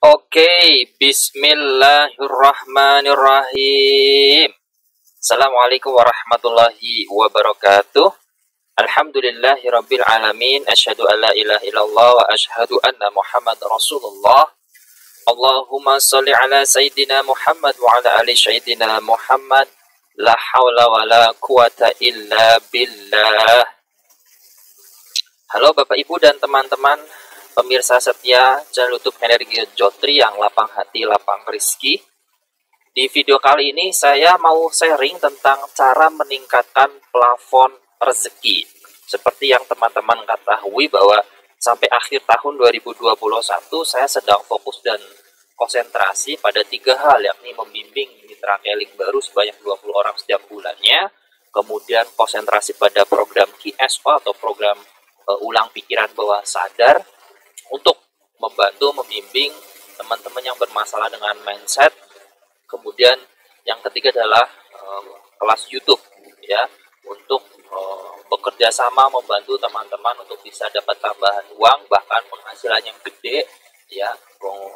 Oke, bismillahirrahmanirrahim. Assalamualaikum warahmatullahi wabarakatuh. Alhamdulillahirabbil alamin. Asyhadu an la ilaha illallah wa asyhadu anna Muhammad Rasulullah. Allahumma shalli ala sayyidina Muhammad wa ala ali sayyidina Muhammad. La haula wa la quwata illa billah. Halo Bapak Ibu dan teman-teman pemirsa setia channel YouTube Energi Jotri yang lapang hati, lapang rezeki. Di video kali ini saya mau sharing tentang cara meningkatkan plafon rezeki. Seperti yang teman-teman ketahui bahwa sampai akhir tahun 2021 saya sedang fokus dan konsentrasi pada 3 hal, yakni membimbing mitra keling baru sebanyak 20 orang setiap bulannya, kemudian konsentrasi pada program QSO atau program ulang pikiran bawah sadar, untuk membantu membimbing teman-teman yang bermasalah dengan mindset. Kemudian yang ketiga adalah kelas YouTube ya, untuk bekerja sama membantu teman-teman untuk bisa dapat tambahan uang, bahkan penghasilan yang gede ya,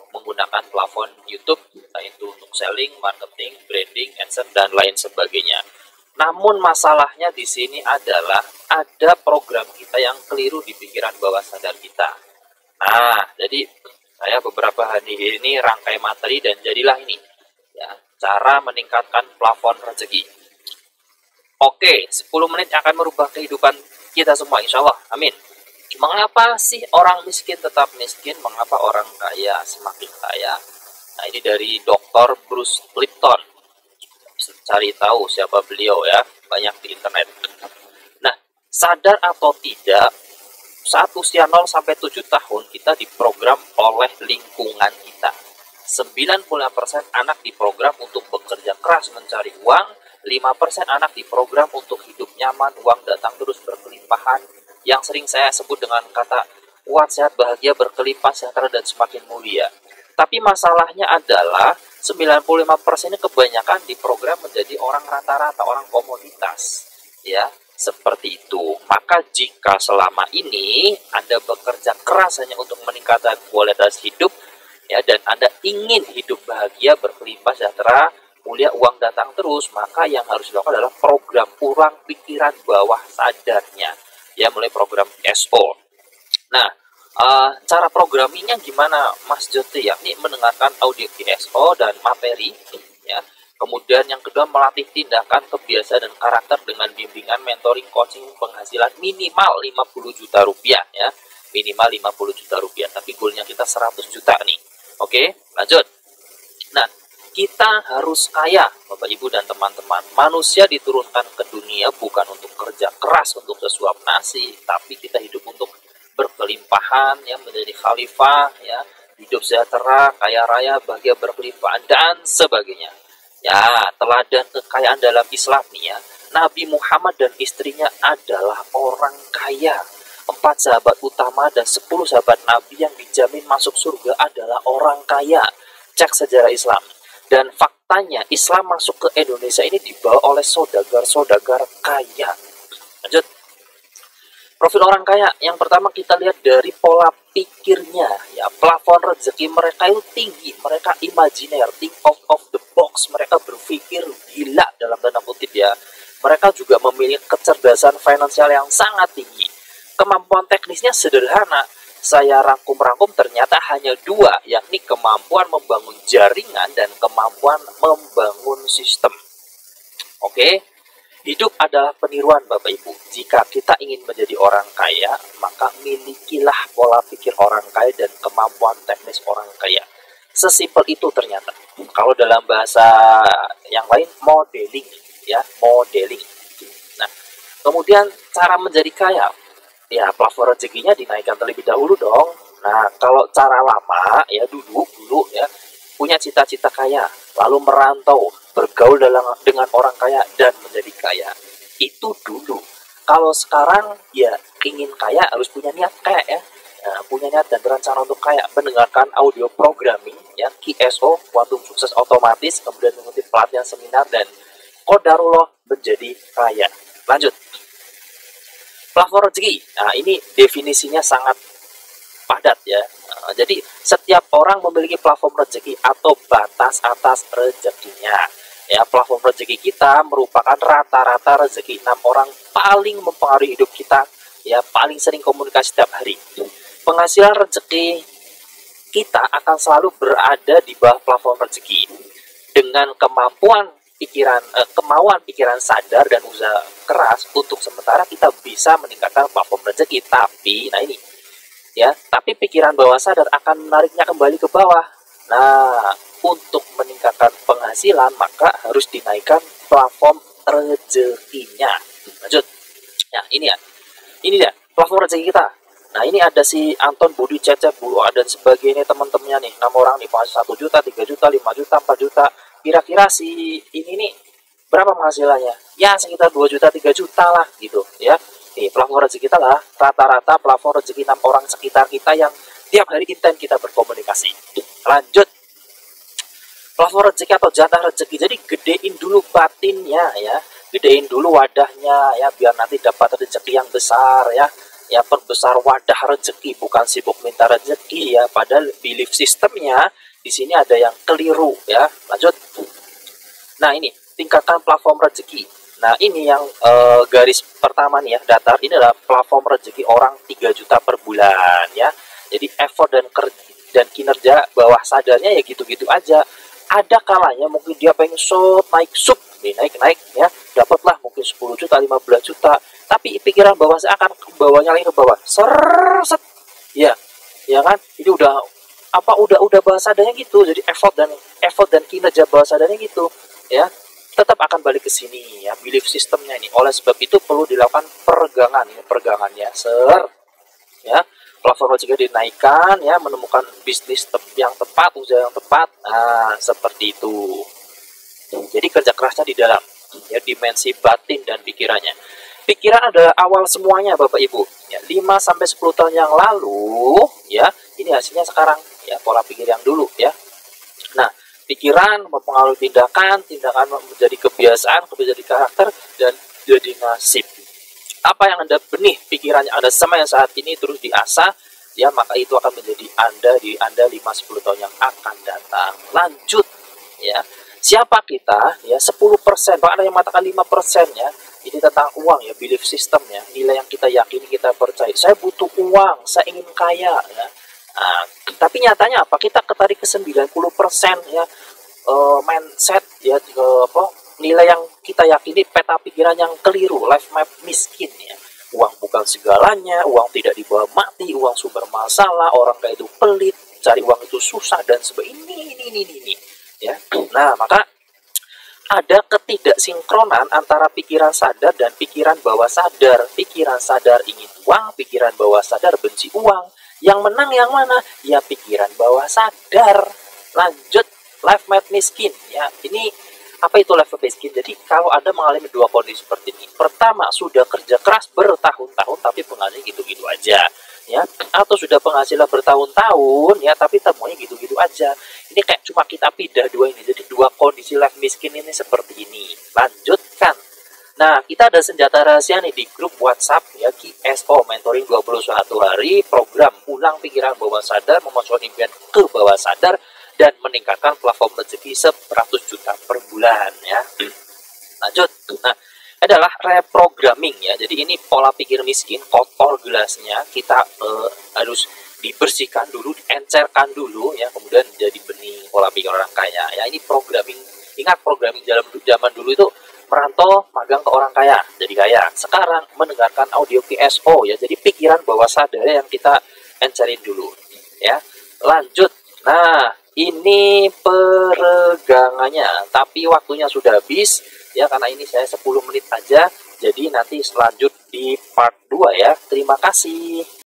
menggunakan plafon YouTube, entah itu untuk selling, marketing, branding, adsense dan lain sebagainya. Namun masalahnya di sini adalah ada program kita yang keliru di pikiran bawah sadar kita. Nah, jadi saya beberapa hari ini rangkai materi dan jadilah ini ya, cara meningkatkan plafon rezeki. Oke, 10 menit akan merubah kehidupan kita semua, insya Allah, amin. Mengapa sih orang miskin tetap miskin? Mengapa orang kaya semakin kaya? Nah, ini dari Dr. Bruce Lipton. Bisa cari tahu siapa beliau ya, banyak di internet. Nah, sadar atau tidak, saat usia 0 sampai 7 tahun kita diprogram oleh lingkungan kita. 95% anak diprogram untuk bekerja keras mencari uang, 5% anak diprogram untuk hidup nyaman, uang datang terus berkelimpahan, yang sering saya sebut dengan kata kuat, sehat, bahagia, berkelimpah, sejahtera, dan semakin mulia. Tapi masalahnya adalah 95% kebanyakan diprogram menjadi orang rata-rata, orang komoditas ya. Seperti itu. Maka jika selama ini Anda bekerja keras hanya untuk meningkatkan kualitas hidup ya, dan Anda ingin hidup bahagia, berkelimpah, sejahtera, mulia, uang datang terus, maka yang harus dilakukan adalah program ulang pikiran bawah sadarnya ya, mulai program SO. Nah, cara programmingnya gimana Mas Joti? Yakni mendengarkan audio QSO dan materi ya. Kemudian yang kedua, melatih tindakan, kebiasaan, dan karakter dengan bimbingan, mentoring, coaching, penghasilan minimal 50 juta rupiah ya. Minimal 50 juta rupiah, tapi goalnya kita 100 juta nih. Oke, lanjut. Nah, kita harus kaya, Bapak Ibu dan teman-teman. Manusia diturunkan ke dunia bukan untuk kerja keras untuk sesuap nasi, tapi kita hidup untuk berkelimpahan ya, menjadi khalifah ya, hidup sejahtera, kaya raya, bahagia, berkelimpahan, dan sebagainya. Ya, teladan kekayaan dalam Islam nih ya. Nabi Muhammad dan istrinya adalah orang kaya. 4 sahabat utama dan 10 sahabat Nabi yang dijamin masuk surga adalah orang kaya. Cek sejarah Islam. Dan faktanya Islam masuk ke Indonesia ini dibawa oleh saudagar-saudagar kaya. Lanjut. Profil orang kaya, yang pertama kita lihat dari pola pikirnya ya. Plafon rezeki mereka itu tinggi, mereka imajiner, think out of the box, mereka berpikir gila dalam tanda kutip ya. Mereka juga memiliki kecerdasan finansial yang sangat tinggi. Kemampuan teknisnya sederhana, saya rangkum-rangkum ternyata hanya 2, yakni kemampuan membangun jaringan dan kemampuan membangun sistem. Oke. Hidup adalah peniruan Bapak Ibu. Jika kita ingin menjadi orang kaya, maka milikilah pola pikir orang kaya dan kemampuan teknis orang kaya. Sesimpel itu ternyata. Kalau dalam bahasa yang lain, modeling ya, modeling. Nah, kemudian cara menjadi kaya, ya plafon rezekinya dinaikkan terlebih dahulu dong. Nah, kalau cara lama ya, dulu ya, punya cita-cita kaya, lalu merantau, bergaul dengan orang kaya dan menjadi kaya. Itu dulu. Kalau sekarang ya ingin kaya harus punya niat kaya ya. Nah, punya niat dan berencana untuk kaya, mendengarkan audio programming ya, QSO, Quantum Sukses Otomatis, kemudian mengikuti pelatihan seminar dan qadarullah menjadi kaya. Lanjut. Plafon rezeki. Nah, ini definisinya sangat padat ya. Jadi setiap orang memiliki plafon rezeki atau batas atas rezekinya. Ya, plafon rezeki kita merupakan rata-rata rezeki 6 orang paling mempengaruhi hidup kita, ya, paling sering komunikasi setiap hari. Penghasilan rezeki kita akan selalu berada di bawah plafon rezeki. Dengan kemauan pikiran sadar dan usaha keras, untuk sementara kita bisa meningkatkan plafon rezeki. Tapi, nah ini ya, tapi pikiran bawah sadar akan menariknya kembali ke bawah. Nah, untuk meningkatkan penghasilan maka harus dinaikkan plafon rezekinya. Lanjut. Ya, ini ya plafon rezeki kita. Nah, ini ada si Anton, Budi, Cecep, Bu, dan sebagainya teman-temannya nih, 6 orang nih, 1 juta, 3 juta, 5 juta, 4 juta. Kira-kira si ini nih berapa penghasilannya? Ya sekitar 2 juta, 3 juta lah gitu ya. Nih, plafon rezeki kita lah, rata-rata plafon rezeki 6 orang sekitar kita yang tiap hari intens kita berkomunikasi. Lanjut. Plafon rezeki atau jatah rezeki. Jadi gedein dulu batinnya ya. Gedein dulu wadahnya ya, biar nanti dapat rezeki yang besar ya. Ya, perbesar wadah rezeki, bukan sibuk minta rezeki ya. Padahal belief sistemnya di sini ada yang keliru ya. Lanjut. Nah, ini tingkatkan plafon rezeki. Nah, ini yang garis pertama nih ya, datar. Ini adalah plafon rezeki orang 3 juta per bulan ya. Jadi effort dan kinerja bawah sadarnya ya gitu-gitu aja. Ada kalanya mungkin dia pengen naik naik ya, dapatlah mungkin 10 juta, 15 juta. Tapi pikiran bawah saya akan bawanya lagi ke bawah. Set. Ya. Ya kan? Ini udah bawah sadarnya gitu. Jadi effort dan kinerja bawah sadarnya gitu ya. Tetap akan balik ke sini ya, belief sistemnya ini. Oleh sebab itu perlu dilakukan peregangannya. Ya. Plafon rezeki dinaikkan ya, menemukan bisnis yang tepat, usaha yang tepat. Nah, seperti itu. Jadi kerja kerasnya di dalam ya, dimensi batin dan pikirannya. Pikiran adalah awal semuanya Bapak Ibu. Ya, 5 sampai 10 tahun yang lalu ya, ini hasilnya sekarang ya, pola pikir yang dulu ya. Nah, pikiran mempengaruhi tindakan menjadi kebiasaan jadi karakter, dan jadi nasib. Apa yang Anda benih pikirannya Anda sama yang saat ini terus diasah ya, maka itu akan menjadi Anda 5-10 tahun yang akan datang. Lanjut ya. Siapa kita ya, 10%, bahkan ada yang mengatakan 5% ya. Ini tentang uang ya, belief system ya, nilai yang kita yakini, kita percaya. Saya butuh uang, saya ingin kaya ya. Nah, tapi nyatanya apa? Kita ketarik ke 90% ya, mindset ya, nilai yang kita yakini, peta pikiran yang keliru, life map miskin ya. Uang bukan segalanya, uang tidak dibawa mati, uang sumber masalah, orang kaya itu pelit, cari uang itu susah, dan sebagainya. Ini ya. Nah, maka ada ketidaksinkronan antara pikiran sadar dan pikiran bawah sadar. Pikiran sadar ingin uang, pikiran bawah sadar benci uang. Yang menang yang mana? Ya pikiran bawah sadar. Lanjut, life map miskin. Ya, ini apa itu life map miskin? Jadi kalau Anda mengalami dua kondisi seperti ini. Pertama, sudah kerja keras bertahun-tahun tapi penghasilan gitu-gitu aja. Ya, atau sudah penghasilan bertahun-tahun ya, tapi temunya gitu-gitu aja. Ini kayak cuma kita pindah dua ini. Jadi dua kondisi life miskin ini seperti ini. Lanjutkan. Nah, kita ada senjata rahasia nih di grup WhatsApp ya, QSO Mentoring 21 hari, program ulang pikiran bawah sadar, memasukkan impian ke bawah sadar, dan meningkatkan plafon rezeki 100 juta per bulan ya. Lanjut. Nah, adalah reprogramming ya. Jadi ini pola pikir miskin, kotor gelasnya, kita harus dibersihkan dulu, diencerkan dulu ya, kemudian jadi benih pola pikir orang kaya ya. Ini programming. Ingat, programming zaman dulu itu merantau, magang ke orang kaya, jadi kaya. Sekarang mendengarkan audio QSO ya. Jadi pikiran bawah sadar yang kita encerin dulu ya. Lanjut. Nah, ini peregangannya, tapi waktunya sudah habis ya, karena ini saya 10 menit aja. Jadi nanti selanjut di part 2 ya. Terima kasih.